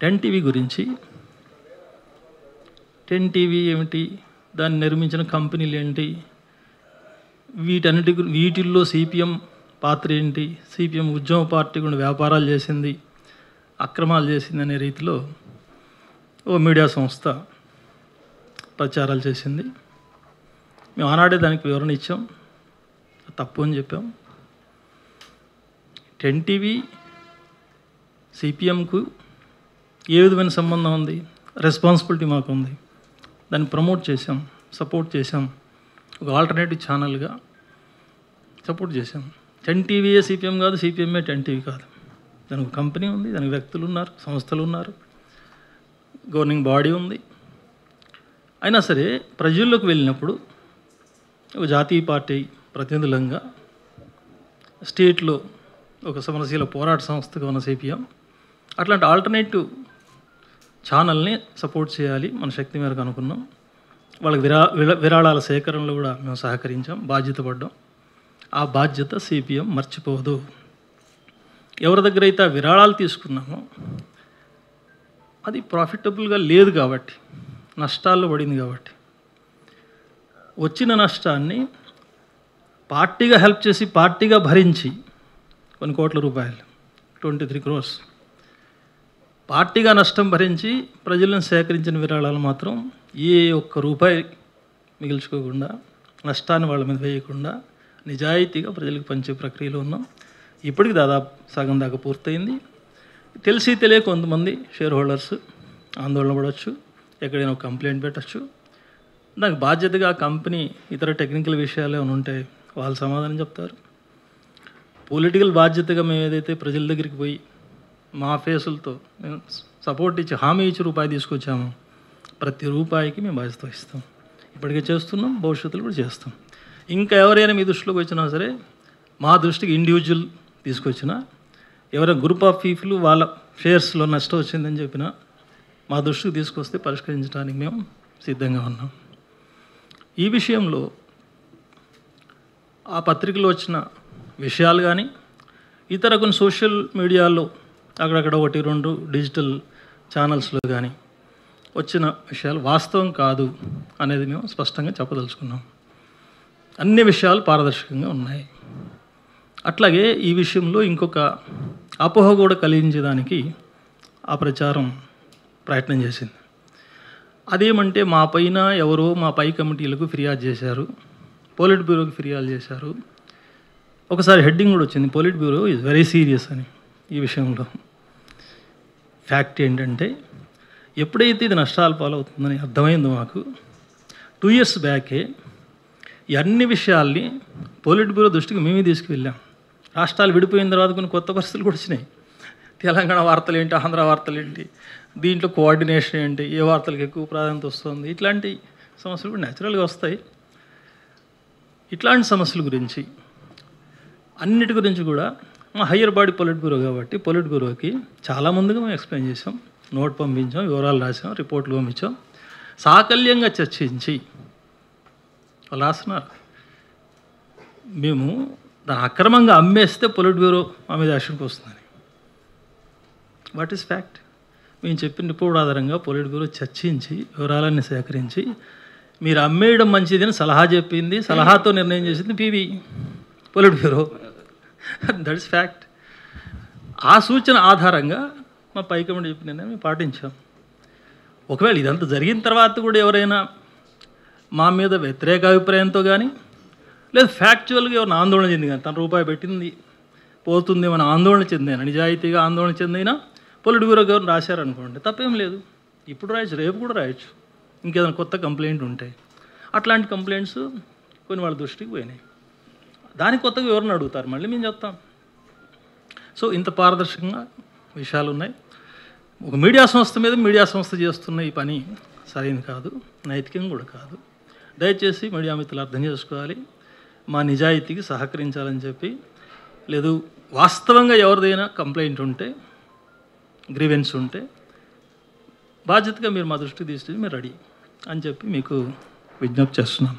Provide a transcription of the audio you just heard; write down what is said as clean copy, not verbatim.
Ten TV గురించి. Ten TV ఏమిటి, దాన్ని నిర్మించిన కంపెనీలు ఏంటి, వీటిల్లో సిపిఎం పాత్ర ఏంటి, సిపిఎం ఉద్యమ పార్టీ కూడా వ్యాపారాలు చేసింది, అక్రమాలు చేసింది అనే రీతిలో ఓ మీడియా సంస్థ ప్రచారాలు చేసింది. మేము ఆనాడే దానికి వివరణ ఇచ్చాం, తప్పు అని చెప్పాం. టెన్ టీవీ సిపిఎంకు ఏ విధమైన సంబంధం ఉంది, రెస్పాన్సిబిలిటీ మాకు ఉంది. దాన్ని ప్రమోట్ చేసాం, సపోర్ట్ చేసాం, ఒక ఆల్టర్నేటివ్ ఛానల్గా సపోర్ట్ చేసాం. టెన్ టీవీయే సిపిఎం కాదు, సిపిఎంఏ టెన్ టీవీ కాదు. దానికి ఒక కంపెనీ ఉంది, దానికి వ్యక్తులు ఉన్నారు, సంస్థలు ఉన్నారు, గవర్నింగ్ బాడీ ఉంది. అయినా సరే ప్రజల్లోకి వెళ్ళినప్పుడు ఒక జాతీయ పార్టీ ప్రతినిధులంగా స్టేట్లో ఒక సమరశీల పోరాట సంస్థగా ఉన్న సిపిఎం అట్లాంటి ఆల్టర్నేటివ్ ఛానల్ని సపోర్ట్ చేయాలి మన శక్తి మేరకు అనుకున్నాం. వాళ్ళకి విరాళాల సేకరణలో కూడా మేము సహకరించాం, బాధ్యత పడ్డాం. ఆ బాధ్యత సిపిఎం మర్చిపోదు. ఎవరి దగ్గర అయితే ఆ విరాళాలు తీసుకున్నామో అది ప్రాఫిటబుల్గా లేదు కాబట్టి, నష్టాల్లో పడింది కాబట్టి, వచ్చిన నష్టాన్ని పార్టీగా హెల్ప్ చేసి పార్టీగా భరించి కొన్ని కోట్ల రూపాయలు 23 crores పార్టీగా నష్టం భరించి ప్రజలను సేకరించిన విరాళాలు మాత్రం ఏ ఒక్క రూపాయి మిగిల్చుకోకుండా, నష్టాన్ని వాళ్ళ మీద వేయకుండా నిజాయితీగా ప్రజలకు పంచే ప్రక్రియలో ఉన్నాం. ఇప్పటికి దాదాపు సగం దాకా పూర్తయింది. తెలిసి తెలియక కొంతమంది షేర్ హోల్డర్స్ ఆందోళన పడవచ్చు, ఎక్కడైనా ఒక కంప్లైంట్ పెట్టచ్చు. దానికి బాధ్యతగా కంపెనీ ఇతర టెక్నికల్ విషయాలు ఏమైనా ఉంటే వాళ్ళు సమాధానం చెప్తారు. పొలిటికల్ బాధ్యతగా మేము ఏదైతే ప్రజల దగ్గరికి పోయి మా ఫేసులతో మేము సపోర్ట్ ఇచ్చి హామీ ఇచ్చి రూపాయి తీసుకొచ్చామో ప్రతి రూపాయికి మేము బాధ్యత వహిస్తాం. ఇప్పటికే చేస్తున్నాం, భవిష్యత్తులో కూడా చేస్తాం. ఇంకా ఎవరైనా మీ దృష్టిలోకి వచ్చినా సరే, మా దృష్టికి ఇండివిజువల్ తీసుకొచ్చినా, ఎవరైనా గ్రూప్ ఆఫ్ పీపుల్ వాళ్ళ షేర్స్లో నష్టం వచ్చిందని చెప్పినా మా దృష్టికి తీసుకొస్తే పరిష్కరించడానికి మేము సిద్ధంగా ఉన్నాం. ఈ విషయంలో ఆ పత్రికలో వచ్చిన విషయాలు కానీ, ఇతర కొన్ని సోషల్ మీడియాలో అక్కడక్కడ 1-2 డిజిటల్ ఛానల్స్లో కానీ వచ్చిన విషయాలు వాస్తవం కాదు అనేది మేము స్పష్టంగా చెప్పదలుచుకున్నాం. అన్ని విషయాలు పారదర్శకంగా ఉన్నాయి. అట్లాగే ఈ విషయంలో ఇంకొక అపోహ కూడా కలిగించేదానికి ఆ ప్రచారం ప్రయత్నం చేసింది. అదేమంటే మా పైన ఎవరో మా పై కమిటీలకు ఫిర్యాదు చేశారు, పోలిట్ బ్యూరోకి ఫిర్యాదు చేశారు. ఒకసారి హెడ్డింగ్ కూడా వచ్చింది, polit bureau is very serious అని. ఈ విషయంలో ఫ్యాక్ట్ ఏంటంటే, ఎప్పుడైతే ఇది నష్టాల పాలవుతుందని అర్థమైందో మాకు 2 years బ్యాకే ఈ అన్ని విషయాల్ని పోలిట్ బ్యూరో దృష్టికి మేమే తీసుకువెళ్ళాం. రాష్ట్రాలు విడిపోయిన తర్వాత కొన్ని కొత్త పరిస్థితులు కూడా వచ్చినాయి. తెలంగాణ వార్తలు ఏంటి, ఆంధ్ర వార్తలు ఏంటి, దీంట్లో కోఆర్డినేషన్ ఏంటి, ఏ వార్తలకు ఎక్కువ ప్రాధాన్యత వస్తుంది, ఇట్లాంటి సమస్యలు కూడా న్యాచురల్గా వస్తాయి. ఇట్లాంటి సమస్యల గురించి అన్నిటి గురించి కూడా మా హయ్యర్ బాడీ పొలిట్ బ్యూరో కాబట్టి పొలిట్ బ్యూరోకి చాలా ముందుగా మేము ఎక్స్ప్లెయిన్ చేసాం, నోట్ పంపించాం, వివరాలు రాసాం, రిపోర్ట్లు పంపించాం. సాకల్యంగా చర్చించి వాళ్ళు రాస్తున్నారు, మేము దాన్ని అక్రమంగా అమ్మేస్తే పొలిట్ బ్యూరో మా మీద యాక్షన్కి వస్తుందని. What is fact? మేము చెప్పిన రిపోర్ట్ ఆధారంగా పొలిట్ బ్యూరో చర్చించి వివరాలన్నీ సేకరించి మీరు అమ్మేయడం మంచిదని సలహా చెప్పింది, సలహాతో నిర్ణయం చేసింది PV polit bureau. That is fact. ఆ సూచన ఆధారంగా మా పై కమిటీ చెప్పిన నిర్ణయం మేము పాటించాం. ఒకవేళ ఇదంతా జరిగిన తర్వాత కూడా ఎవరైనా మా మీద వ్యతిరేక అభిప్రాయంతో కానీ, లేదు ఫ్యాక్చువల్గా ఎవరిని ఆందోళన చెంది కానీ, తన రూపాయి పెట్టింది పోతుంది మన ఆందోళన చెందిన, నిజాయితీగా ఆందోళన చెందిన పొలిట్ బ్యూరోకి ఎవరిని రాశారనుకోండి, తప్పేం లేదు. ఇప్పుడు రాయొచ్చు, రేపు కూడా రాయొచ్చు, ఇంకేదైనా కొత్త కంప్లైంట్ ఉంటాయి. అట్లాంటి కంప్లైంట్స్ కొన్ని వాళ్ళ దృష్టికి పోయినాయి. దానికి కొత్తగా ఎవరిని అడుగుతారు, మళ్ళీ మేము చెప్తాం. సో ఇంత పారదర్శకంగా విషయాలు ఉన్నాయి. ఒక మీడియా సంస్థ మీద మీడియా సంస్థ చేస్తున్న ఈ పని సరైనది కాదు, నైతికంగా కూడా కాదు. దయచేసి మీడియా మిత్రులు అర్థం చేసుకోవాలి, మా నిజాయితీకి సహకరించాలని చెప్పి. లేదు వాస్తవంగా ఎవరిదైనా కంప్లైంట్ ఉంటే, గ్రీవెన్స్ ఉంటే బాధ్యతగా మీరు మా దృష్టికి తీసుకుని మీరు రెడీ అని చెప్పి మీకు విజ్ఞప్తి చేస్తున్నాం.